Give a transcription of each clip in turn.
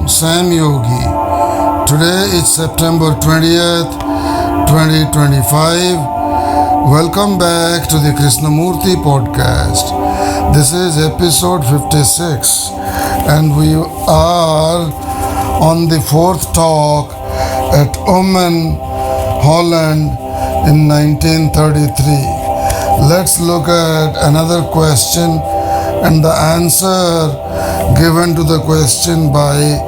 Samyogi. Today is September 20th, 2025. Welcome back to the Krishnamurti podcast. This is episode 56 and we are on the fourth talk at Ulm, Holland in 1933. Let's look at another question and the answer given to the question by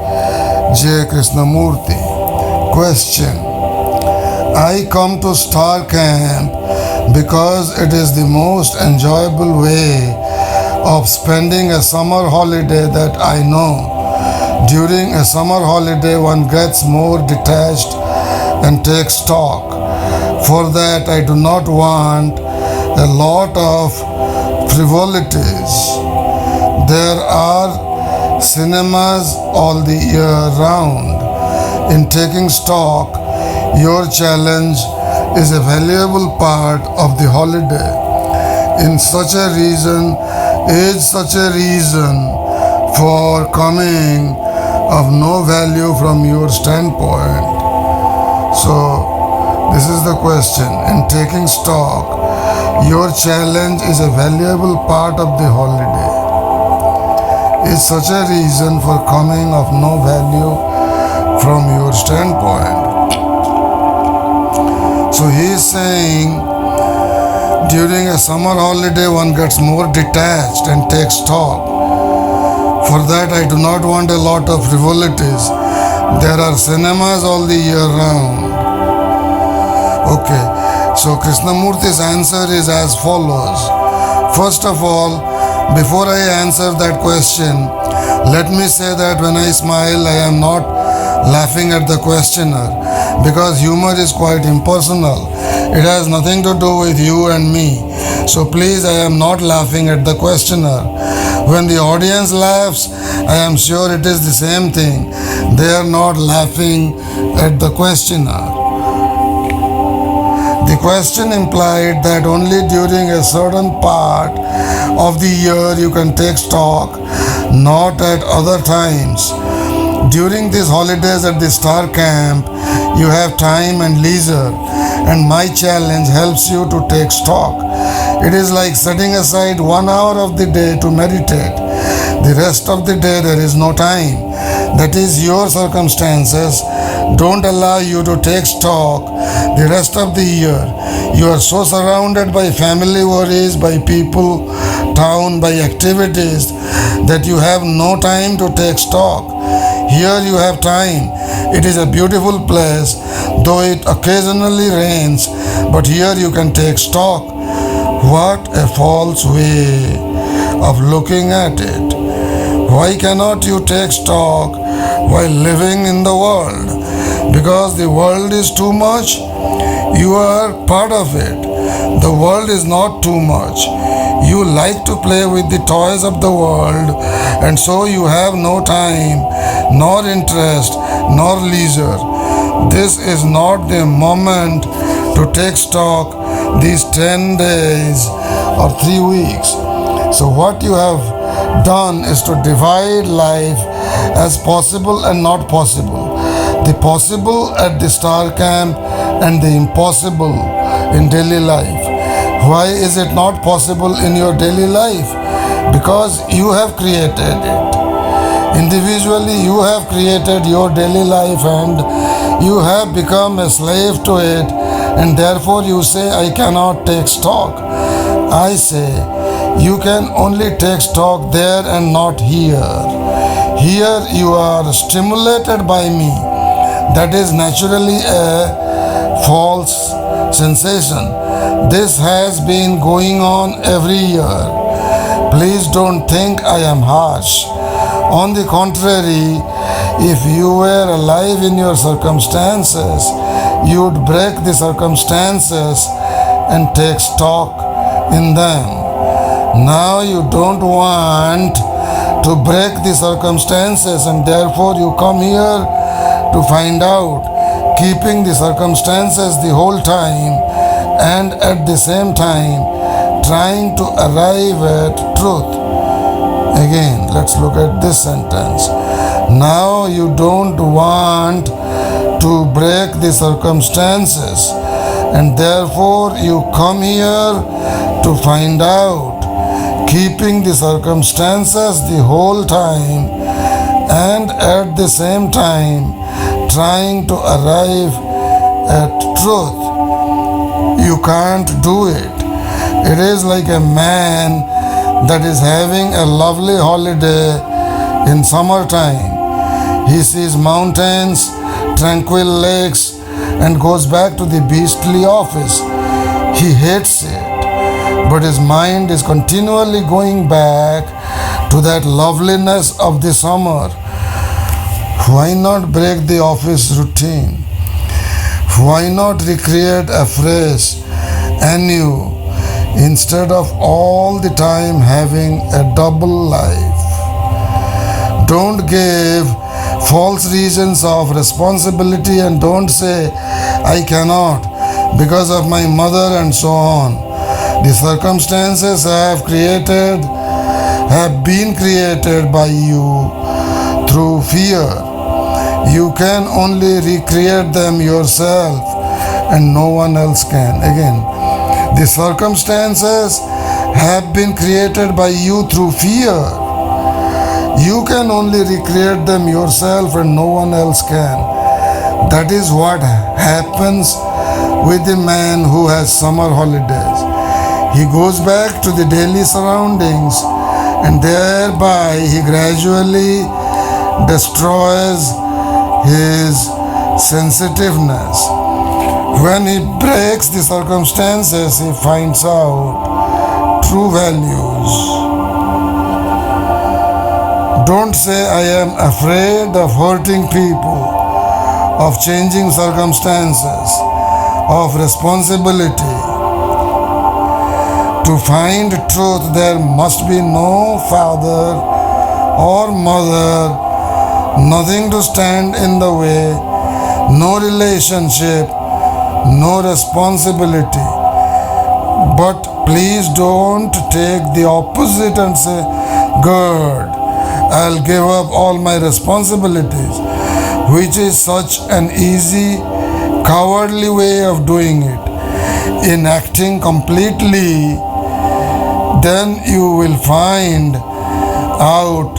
J. Krishnamurti. Question: I come to Star Camp because it is the most enjoyable way of spending a summer holiday that I know. During a summer holiday, one gets more detached and takes stock. For that, I do not want a lot of frivolities. There are cinemas all the year round. In taking stock, your challenge is a valuable part of the holiday. Such a reason for coming of no value from your standpoint. So, this is the question. In taking stock, your challenge is a valuable part of the holiday. Is such a reason for coming of no value from your standpoint. So he is saying during a summer holiday one gets more detached and takes stock. For that I do not want a lot of frivolities. There are cinemas all the year round. Okay, so Krishnamurti's answer is as follows. First of all, before I answer that question, let me say that when I smile, I am not laughing at the questioner because humor is quite impersonal. It has nothing to do with you and me. So please, I am not laughing at the questioner. When the audience laughs, I am sure it is the same thing. They are not laughing at the questioner. The question implied that only during a certain part of the year you can take stock, not at other times. During these holidays at the Star Camp, you have time and leisure, and my challenge helps you to take stock. It is like setting aside 1 hour of the day to meditate. The rest of the day there is no time. That is, your circumstances don't allow you to take stock the rest of the year. You are so surrounded by family worries, by people, town, by activities that you have no time to take stock. Here you have time. It is a beautiful place, though it occasionally rains, but here you can take stock. What a false way of looking at it. Why cannot you take stock while living in the world? Because the world is too much? You are part of it. The world is not too much. You like to play with the toys of the world, and so you have no time, nor interest, nor leisure. This is not the moment to take stock these 10 days or 3 weeks. So what you have done is to divide life as possible and not possible. The possible at the Star Camp and the impossible in daily life. Why is it not possible in your daily life? Because you have created it. Individually, you have created your daily life and you have become a slave to it, and therefore you say, I cannot take stock. I say, you can only take stock there and not here. Here you are stimulated by me. That is naturally a false sensation. This has been going on every year. Please don't think I am harsh. On the contrary, if you were alive in your circumstances, you would break the circumstances and take stock in them. Now you don't want to break the circumstances, and therefore you come here to find out, keeping the circumstances the whole time and at the same time trying to arrive at truth. Again, let's look at this sentence. Now you don't want to break the circumstances, and therefore you come here to find out, keeping the circumstances the whole time and at the same time trying to arrive at truth. You can't do it. It is like a man that is having a lovely holiday in summertime. He sees mountains, tranquil lakes, and goes back to the beastly office. He hates it, but his mind is continually going back to that loveliness of the summer. Why not break the office routine? Why not recreate afresh, anew, instead of all the time having a double life? Don't give false reasons of responsibility and don't say, I cannot because of my mother and so on. The circumstances have been created by you through fear. You can only recreate them yourself and no one else can. Again, the circumstances have been created by you through fear. You can only recreate them yourself and no one else can. That is what happens with the man who has summer holidays. He goes back to the daily surroundings and thereby he gradually destroys his sensitiveness. When he breaks the circumstances, he finds out true values. Don't say, I am afraid of hurting people, of changing circumstances, of responsibility. To find truth, there must be no father or mother, nothing to stand in the way, no relationship, no responsibility. But please don't take the opposite and say, good, I'll give up all my responsibilities, which is such an easy, cowardly way of doing it. In acting completely, then you will find out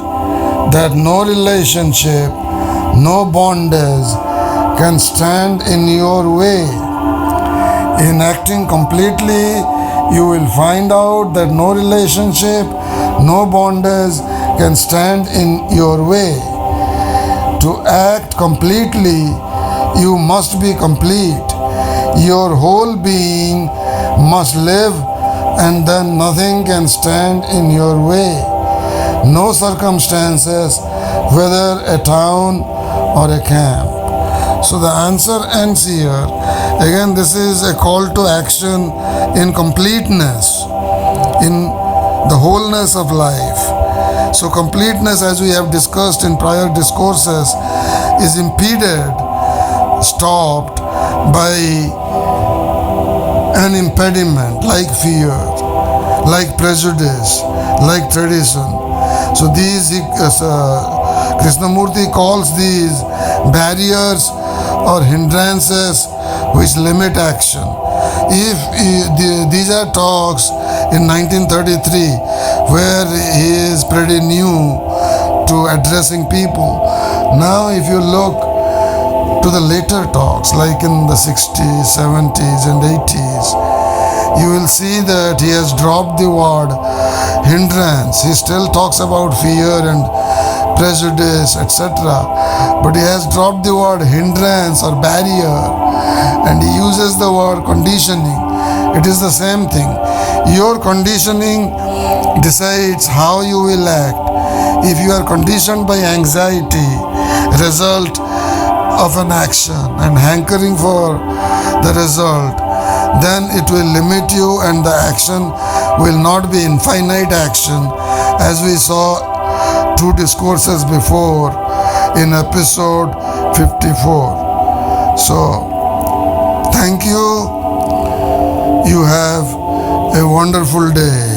that no relationship, no bondage can stand in your way. In acting completely, you will find out that no relationship, no bondage can stand in your way. To act completely, you must be complete. Your whole being must live, and then nothing can stand in your way. No circumstances, whether a town or a camp. So the answer ends here. Again, this is a call to action in completeness, in the wholeness of life. So completeness, as we have discussed in prior discourses, is impeded, stopped by an impediment like fear, like prejudice, like tradition. So these, Krishnamurti calls these barriers or hindrances which limit action. If these are talks in 1933, where he is pretty new to addressing people. Now if you look to the later talks, like in the 60s, 70s and 80s, you will see that he has dropped the word hindrance. He still talks about fear and prejudice, etc. But he has dropped the word hindrance or barrier and he uses the word conditioning. It is the same thing. Your conditioning decides how you will act. If you are conditioned by anxiety, result of an action and hankering for the result, then it will limit you and the action will not be infinite action, as we saw 2 discourses before in episode 54. So, thank you. You have a wonderful day.